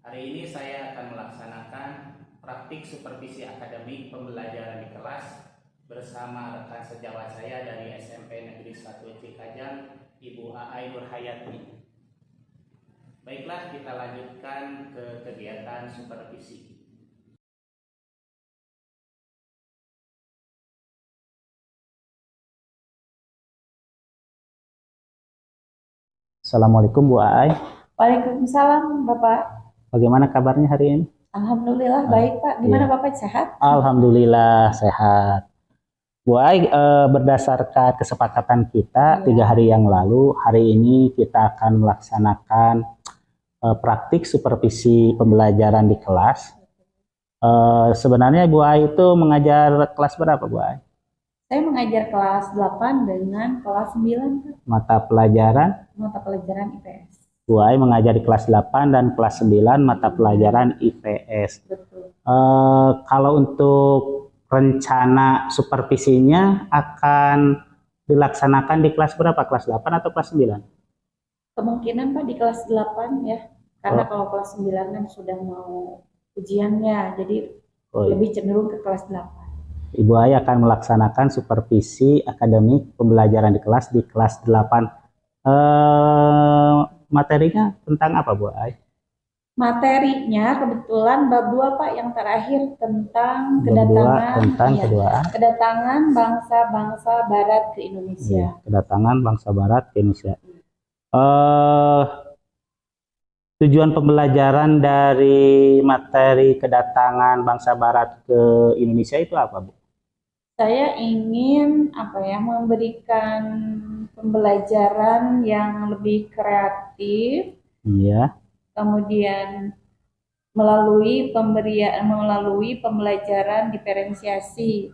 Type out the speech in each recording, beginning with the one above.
Hari ini saya akan melaksanakan praktik supervisi akademik pembelajaran di kelas bersama rekan sejawat saya dari SMP Negeri 1 Cikajang, Ibu Aai Nurhayati. Baiklah, kita lanjutkan ke kegiatan supervisi. Assalamualaikum Bu Aai. Waalaikumsalam Bapak. Bagaimana kabarnya hari ini? Alhamdulillah baik Pak. Gimana Iya. Bapak sehat? Alhamdulillah sehat. Bu Aai, berdasarkan kesepakatan kita 3 hari yang lalu, hari ini kita akan melaksanakan praktik supervisi pembelajaran di kelas. Sebenarnya Bu Aai itu mengajar kelas berapa Bu Aai? Saya mengajar kelas 8 dengan kelas 9 Pak. Mata pelajaran? Mata pelajaran IPS. Bu Aai mengajar di kelas 8 dan kelas 9 mata pelajaran IPS. Betul. Kalau untuk rencana supervisinya akan dilaksanakan di kelas berapa? Kelas 8 atau kelas 9? Kemungkinan Pak di kelas 8 ya. Karena kalau kelas 9 kan sudah mau ujiannya, jadi lebih cenderung ke kelas 8. Ibu Ai akan melaksanakan supervisi akademik pembelajaran di kelas 8. Materinya tentang apa Bu Ai? Materinya kebetulan bab 2 Pak, yang terakhir tentang kedatangan bangsa-bangsa barat ke Indonesia. Kedatangan bangsa barat ke Indonesia. Tujuan pembelajaran dari materi kedatangan bangsa barat ke Indonesia itu apa, Bu? Saya ingin memberikan pembelajaran yang lebih kreatif. Iya. Kemudian melalui pembelajaran diferensiasi,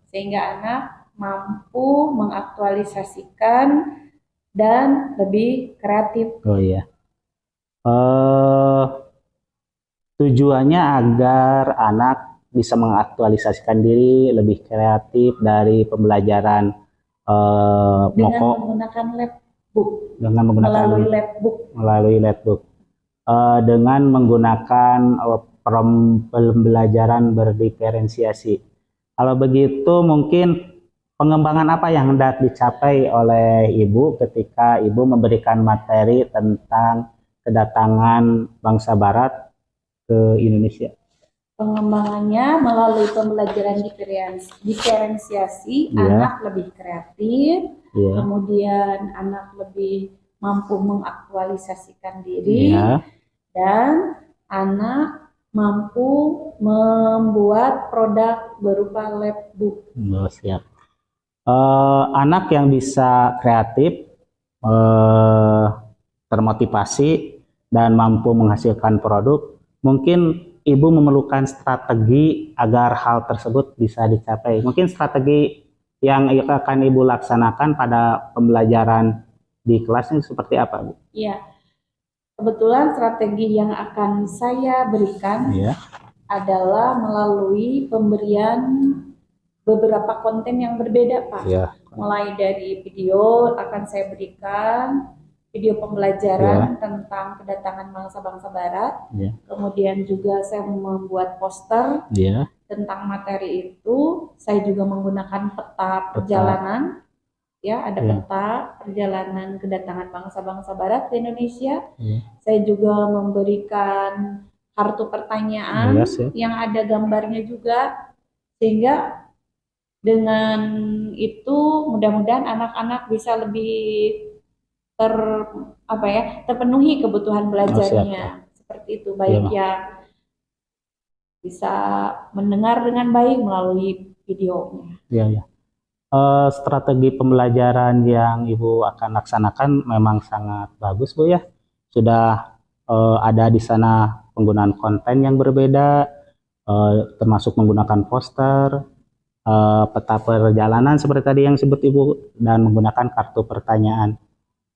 sehingga anak mampu mengaktualisasikan dan lebih kreatif. Oh iya. Tujuannya agar anak bisa mengaktualisasikan diri, lebih kreatif dari pembelajaran menggunakan labbook. Melalui labbook. Dengan menggunakan pembelajaran berdiferensiasi. Kalau begitu mungkin pengembangan apa yang hendak dicapai oleh Ibu ketika Ibu memberikan materi tentang kedatangan bangsa barat ke Indonesia? Pengembangannya melalui pembelajaran diferensiasi, anak lebih kreatif, kemudian anak lebih mampu mengaktualisasikan diri, dan anak mampu membuat produk berupa labbook. Siap. Anak yang bisa kreatif, termotivasi, dan mampu menghasilkan produk, mungkin Ibu memerlukan strategi agar hal tersebut bisa dicapai. Mungkin strategi yang akan Ibu laksanakan pada pembelajaran di kelas ini seperti apa, Bu? Iya, kebetulan strategi yang akan saya berikan adalah melalui pemberian beberapa konten yang berbeda, Pak. Mulai dari video akan saya berikan video pembelajaran tentang kedatangan bangsa-bangsa barat. Kemudian juga saya membuat poster tentang materi itu. Saya juga menggunakan peta perjalanan. Ada peta perjalanan kedatangan bangsa-bangsa barat ke Indonesia. Saya juga memberikan kartu pertanyaan yang ada gambarnya juga, sehingga dengan itu mudah-mudahan anak-anak bisa lebih terpenuhi kebutuhan belajarnya. Seperti itu, baik yang bisa mendengar dengan baik melalui videonya. Strategi pembelajaran yang Ibu akan laksanakan memang sangat bagus, Bu ya. Sudah ada di sana penggunaan konten yang berbeda, termasuk menggunakan poster, peta perjalanan seperti tadi yang disebut Ibu, dan menggunakan kartu pertanyaan.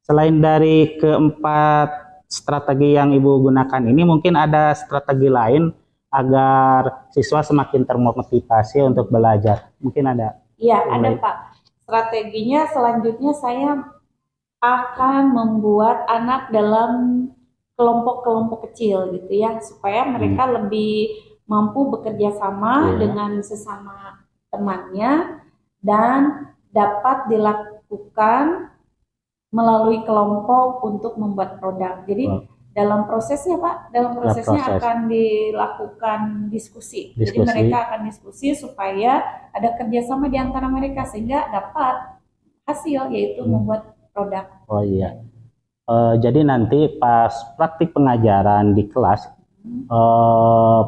Selain dari keempat strategi yang Ibu gunakan ini, mungkin ada strategi lain agar siswa semakin termotivasi untuk belajar. Mungkin ada? Iya, ada Pak. Strateginya selanjutnya saya akan membuat anak dalam kelompok-kelompok kecil gitu ya, supaya mereka lebih mampu bekerja sama dengan sesama temannya dan dapat dilakukan melalui kelompok untuk membuat produk. Jadi dalam prosesnya Pak, dalam prosesnya akan dilakukan diskusi. Jadi mereka akan diskusi supaya ada kerjasama di antara mereka sehingga dapat hasil, yaitu membuat produk. Oh iya. Jadi nanti pas praktik pengajaran di kelas,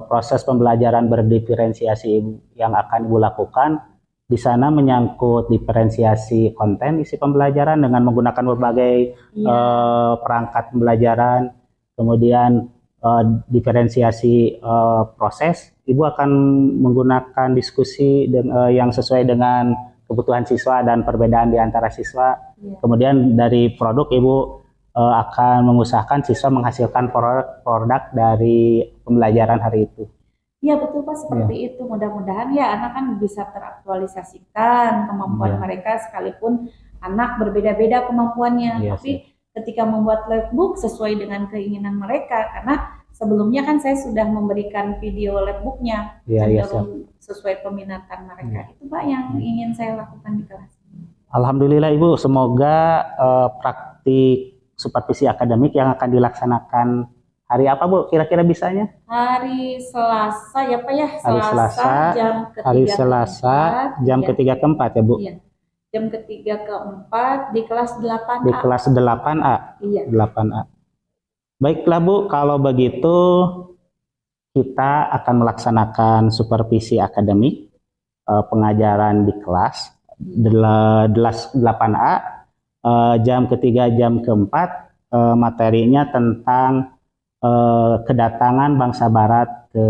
proses pembelajaran berdiferensiasi yang akan Ibu lakukan di sana menyangkut diferensiasi konten isi pembelajaran dengan menggunakan berbagai perangkat pembelajaran, kemudian diferensiasi proses. Ibu akan menggunakan diskusi yang sesuai dengan kebutuhan siswa dan perbedaan di antara siswa. Kemudian dari produk Ibu akan mengusahakan siswa menghasilkan produk dari pembelajaran hari itu. Iya betul Pak, seperti itu. Mudah-mudahan ya anak kan bisa teraktualisasikan kemampuan mereka, sekalipun anak berbeda-beda kemampuannya. Tapi ketika membuat labbook sesuai dengan keinginan mereka, karena sebelumnya kan saya sudah memberikan video labbooknya cenderung sesuai peminatan mereka. Itu Pak yang ingin saya lakukan di kelas. Alhamdulillah Ibu, semoga praktik supervisi akademik yang akan dilaksanakan hari apa Bu? Kira-kira bisanya? Hari Selasa ya Pak ya. Hari Selasa jam ketiga. Hari Selasa jam ketiga keempat ya Bu? Iya. Jam ketiga keempat di kelas 8A. Di kelas 8A. Iya. 8A. Baiklah Bu, kalau begitu kita akan melaksanakan supervisi akademik pengajaran di kelas 8A. Jam ketiga jam keempat, materinya tentang kedatangan bangsa barat ke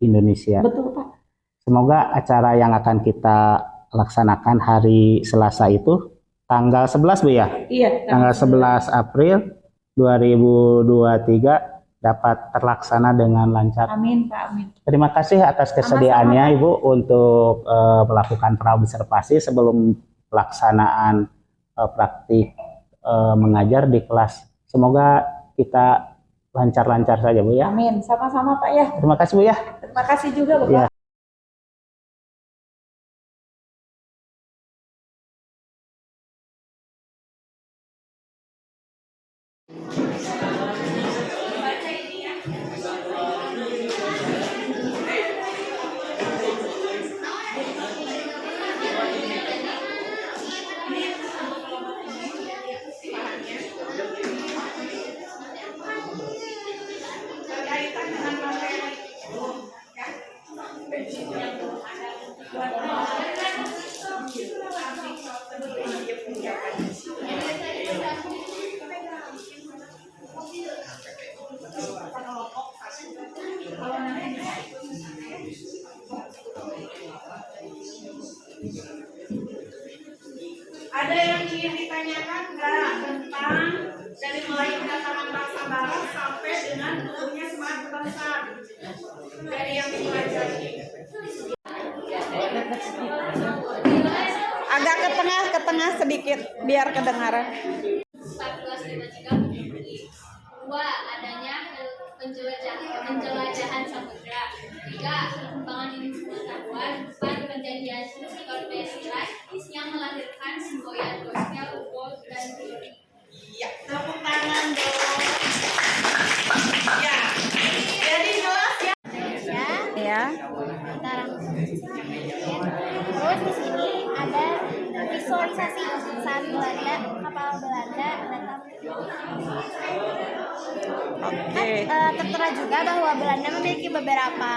Indonesia. Betul Pak. Semoga acara yang akan kita laksanakan hari Selasa itu tanggal 11 Bu ya? Iya. Tanggal 11 April 2023 dapat terlaksana dengan lancar. Amin Pak, amin. Terima kasih atas kesediaannya Ibu untuk melakukan praobservasi sebelum pelaksanaan praktik mengajar di kelas. Semoga kita lancar-lancar saja Bu ya. Amin, sama-sama Pak ya. Terima kasih Bu ya. Terima kasih juga Bapak. Ya. Ada yang ingin ditanyakan nggak tentang dari mulai kedatangan bangsa barat sampai dengan tumbuhnya semangat bangsa dari yang dipelajari? Agak ke tengah sedikit biar kedengaran. 1453 2. Adanya penjelajahan samudra. 3. Perkembangan ilmu pengetahuan. 4. Perjanjian Tordesillas yang melahirkan semboyan gospel, world dan teori. Iya, tepuk tangan dong. Ya, jadi jelas ya. Ya. Terus di sini ada visualisasi saat Belanda, kapal Belanda datang. Tertera juga bahwa Belanda memiliki beberapa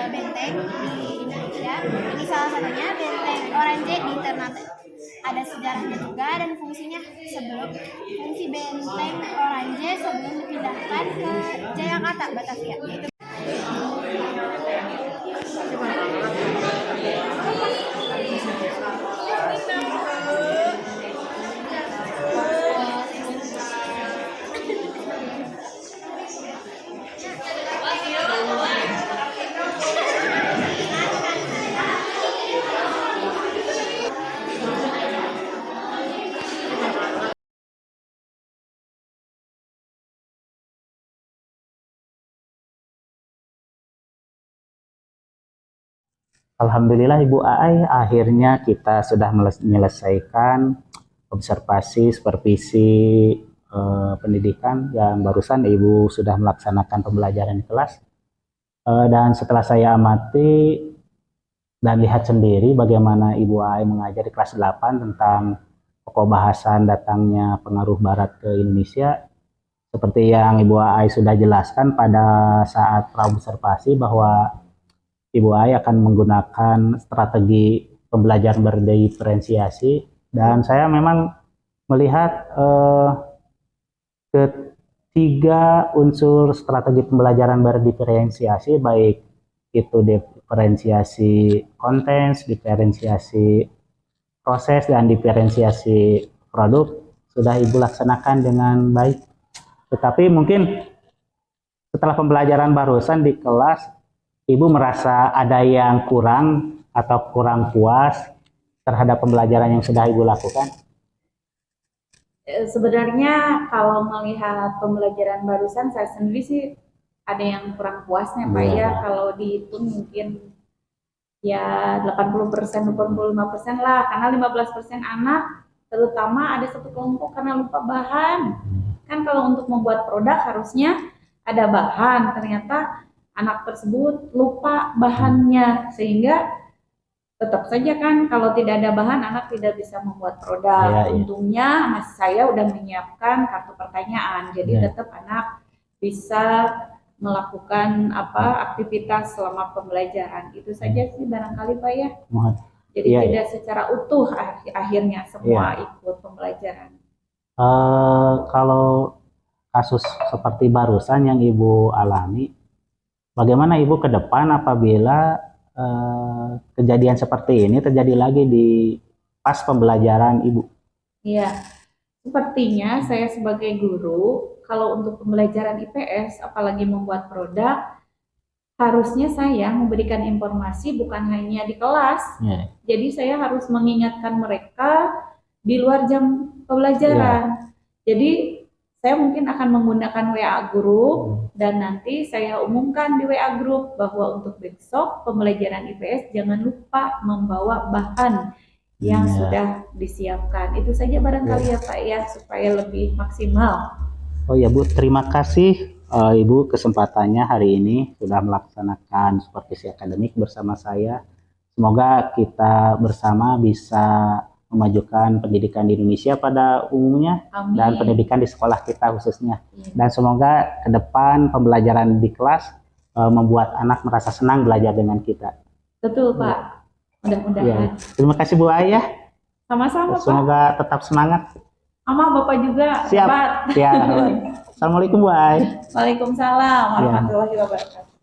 benteng di Indonesia. Ini salah satunya benteng Orange di Ternate. Ada sejarahnya juga dan fungsinya fungsi benteng Orange sebelum dipindahkan ke Jayakarta, Batavia. Alhamdulillah Ibu Ai, akhirnya kita sudah menyelesaikan observasi supervisi pendidikan yang barusan Ibu sudah melaksanakan pembelajaran di kelas. Dan setelah saya amati dan lihat sendiri bagaimana Ibu Ai mengajar di kelas 8 tentang pokok bahasan datangnya pengaruh Barat ke Indonesia, seperti yang Ibu Ai sudah jelaskan pada saat praobservasi bahwa Ibu Ai akan menggunakan strategi pembelajaran berdiferensiasi, dan saya memang melihat ketiga unsur strategi pembelajaran berdiferensiasi, baik itu diferensiasi konten, diferensiasi proses, dan diferensiasi produk sudah Ibu laksanakan dengan baik. Tetapi mungkin setelah pembelajaran barusan di kelas, Ibu merasa ada yang kurang atau kurang puas terhadap pembelajaran yang sudah Ibu lakukan? Sebenarnya kalau melihat pembelajaran barusan, saya sendiri sih ada yang kurang puasnya Pak ya. Kalau dihitung mungkin ya 80%, 25% lah, karena 15% anak, terutama ada satu kelompok karena lupa bahan. Kan kalau untuk membuat produk harusnya ada bahan, ternyata anak tersebut lupa bahannya, sehingga tetap saja kan kalau tidak ada bahan anak tidak bisa membuat produk. Untungnya mas saya udah menyiapkan kartu pertanyaan, jadi tetap anak bisa melakukan aktivitas selama pembelajaran. Itu saja sih barangkali Pak ya. Jadi tidak secara utuh akhirnya semua ikut pembelajaran. Kalau kasus seperti barusan yang Ibu alami, bagaimana Ibu ke depan apabila kejadian seperti ini terjadi lagi di pas pembelajaran Ibu? Iya, sepertinya saya sebagai guru, kalau untuk pembelajaran IPS, apalagi membuat produk, harusnya saya memberikan informasi bukan hanya di kelas. Jadi saya harus mengingatkan mereka di luar jam pembelajaran. Jadi saya mungkin akan menggunakan WA group, dan nanti saya umumkan di WA group bahwa untuk besok pembelajaran IPS jangan lupa membawa bahan yang sudah disiapkan. Itu saja barangkali ya Pak ya, supaya lebih maksimal. Oh ya Bu, terima kasih Ibu kesempatannya hari ini sudah melaksanakan supervisi akademik bersama saya. Semoga kita bersama bisa memajukan pendidikan di Indonesia pada umumnya. Amin. Dan pendidikan di sekolah kita khususnya. Dan semoga ke depan pembelajaran di kelas membuat anak merasa senang belajar dengan kita. Betul Pak, mudah-mudahan. Terima kasih Bu Ai ya. Sama-sama Pak. Semoga tetap semangat. Sama Bapak juga. Siap. Ya. Assalamualaikum Bu Ai. Waalaikumsalam warahmatullahi wabarakatuh.